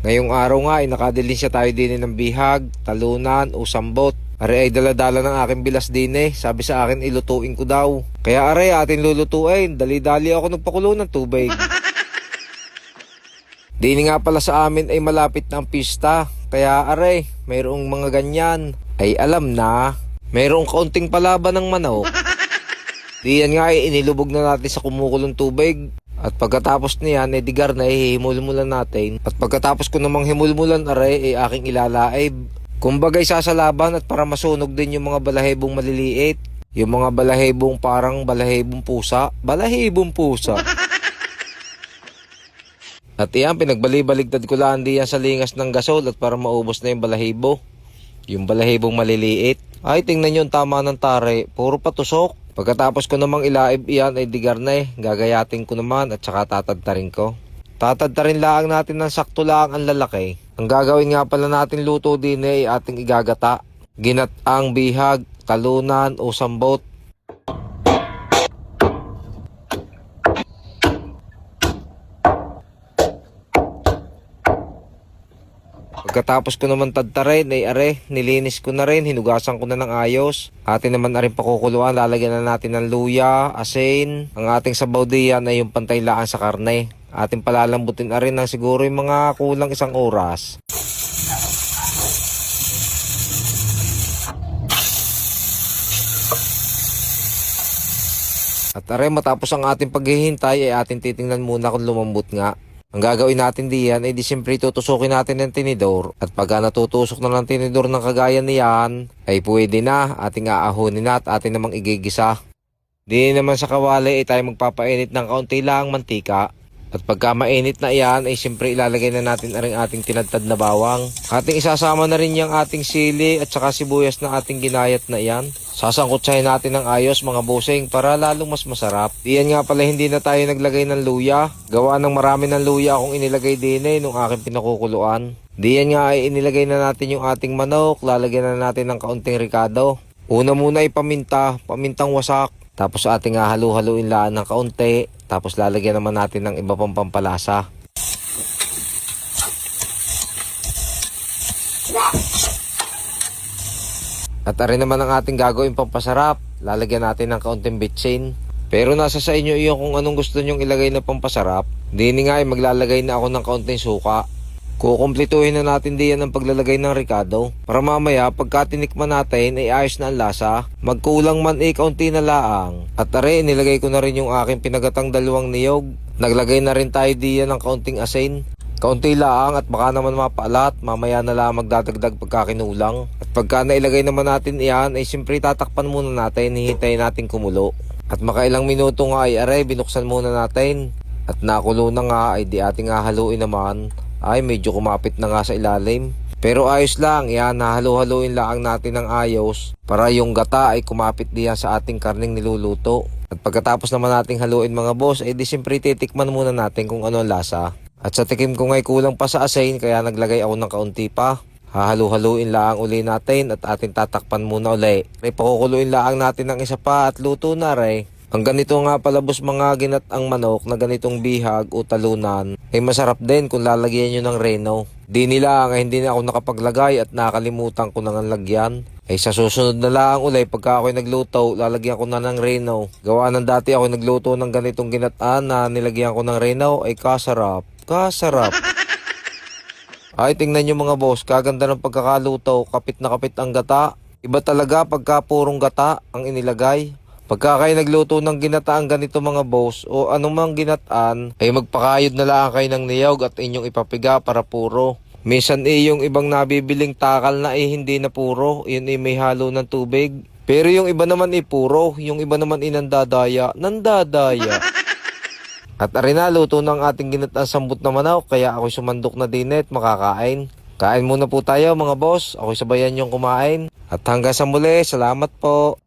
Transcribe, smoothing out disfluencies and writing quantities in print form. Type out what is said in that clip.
Ngayong araw nga ay nakadelinsya tayo din ng bihag, talunan o sambot. Are ay daladala ng aking bilas din sabi sa akin ilutuin ko daw. Kaya are atin lulutuin, dali-dali ako nagpakulo ng tubig. Dini nga pala sa amin ay malapit na ang pista. Kaya are, mayroong mga ganyan. Ay alam na, mayroong kaunting palaban ng manok. Diyan nga ay inilubog na natin sa kumukulong tubig. At pagkatapos niyan, digar na himulmulan natin. At pagkatapos ko namang himulmulan are, aking ilalaib. Kumbagay sasalaban at para masunog din yung mga balahibong maliliit. Yung mga balahibong parang balahibong pusa. Balahibong pusa. At iyan, pinagbalibaligtad ko lang diyan sa lingas ng gasol at para maubos na yung balahibo. Yung balahibong maliliit. Ay, tingnan nyo tama ng tare. Puro patusok. Pagkatapos ko namang ilaib iyan ay digar na gagayatin ko naman at saka tatadtarin ko. Tatadtarin lang natin ng sakto lang ang lalaki. Ang gagawin nga pala natin luto din ay ating igagata. Ginataang bihag, talunan o sambot. Pagkatapos ko naman tadtarin ay are, nilinis ko na rin, hinugasan ko na ng ayos. Atin naman na rin pakukuluan, lalagyan na natin ng luya, asin. Ang ating sabaw diyan ay yung pantay laan sa karne. Atin palalambutin na rin ng siguro yung mga kulang 1 oras. At are, matapos ang ating paghihintay ay atin titingnan muna kung lumambot nga. Ang gagawin natin diyan ay siyempre tutusukin natin ng tinidor at pagka natutusok na ng tinidor ng kagaya niyan ay pwede na ating aahunin na at atin namang igigisa. Di naman sa kawali ay tayo magpapainit ng kaunti lang mantika at pagka mainit na iyan ay siyempre ilalagay na natin ang ating tinadtad na bawang. Ating isasama na rin yung ating sili at saka sibuyas na ating ginayat na iyan. Sasangkutsahin natin ng ayos mga busing para lalong mas masarap. Diyan nga pala hindi na tayo naglagay ng luya. Gawa ng marami ng luya akong inilagay din nung aking pinakukuluan. Diyan nga ay inilagay na natin yung ating manok. Lalagyan na natin ng kaunting ricado. Una muna ay pamintang wasak. Tapos ating halu-haluin laan ng kaunti. Tapos lalagyan naman natin ng iba pang pampalasa. At arin naman ang ating gagawin pampasarap. Lalagyan natin ng kaunting bitsin. Pero nasa sa inyo iyon kung anong gusto nyong ilagay na pampasarap. Dini nga ay maglalagay na ako ng kaunting suka. Kukumplituhin na natin diyan ang paglalagay ng ricado. Para mamaya pagka tinikman natin ay ayos na ang lasa. Magkulang man kaunti na laang. At are, nilagay ko na rin yung aking pinagatang 2 niyog. Naglagay na rin tayo diyan ng kaunting asin. Kaunti laang at baka naman mapaalat, mamaya na lang magdadagdag pagka kinulang. At pagka nailagay naman natin iyan ay siyempre tatakpan muna natin, hihintayin natin kumulo. At makailang minuto nga ay aray, binuksan muna natin. At nakulo na nga ay di ating hahaluin naman, ay medyo kumapit na nga sa ilalim. Pero ayos lang, yan, hahalu-haluin lang natin ng ayos para yung gata ay kumapit diyan sa ating karning niluluto. At pagkatapos naman nating haluin mga boss, ay di siyempre titikman muna natin kung ano ang lasa. At sa tikim ko nga'y kulang pa sa asin kaya naglagay ako ng kaunti pa. Hahalu-haluin lang uli natin at ating tatakpan muna uli. May pakukuluin lang natin ng isa pa at luto na rin. Ang ganito nga palabos mga ginataang manok na ganitong bihag o talunan ay masarap din kung lalagyan nyo ng reno. Di nila nga hindi na ako nakapaglagay at nakalimutan ko nang lagyan. Ay sa susunod na lang uli pagka ako'y nagluto lalagyan ko na ng reno. Gawa ng dati ako'y nagluto ng ganitong ginataan na nilagyan ko ng reno ay kasarap. Kasarap. Ay, tingnan nyo mga boss, kaganda ng pagkakaluto, kapit na kapit ang gata. Iba talaga pagka purong gata ang inilagay. Pagka kayo nagluto ng ginataan ganito mga boss, o anumang ginataan, ay magpakayod na lang kayo ng niyog at inyong ipapiga para puro. Minsan yung ibang nabibiling takal na hindi na puro, yun may halo ng tubig. Pero yung iba naman puro, yung iba naman nandadaya. At arin na, luto ng ating ginataan sambot na manok, kaya ako'y sumandok na din at makakain. Kain muna po tayo mga boss, ako'y sabayan yung kumain. At hanggang sa muli, salamat po.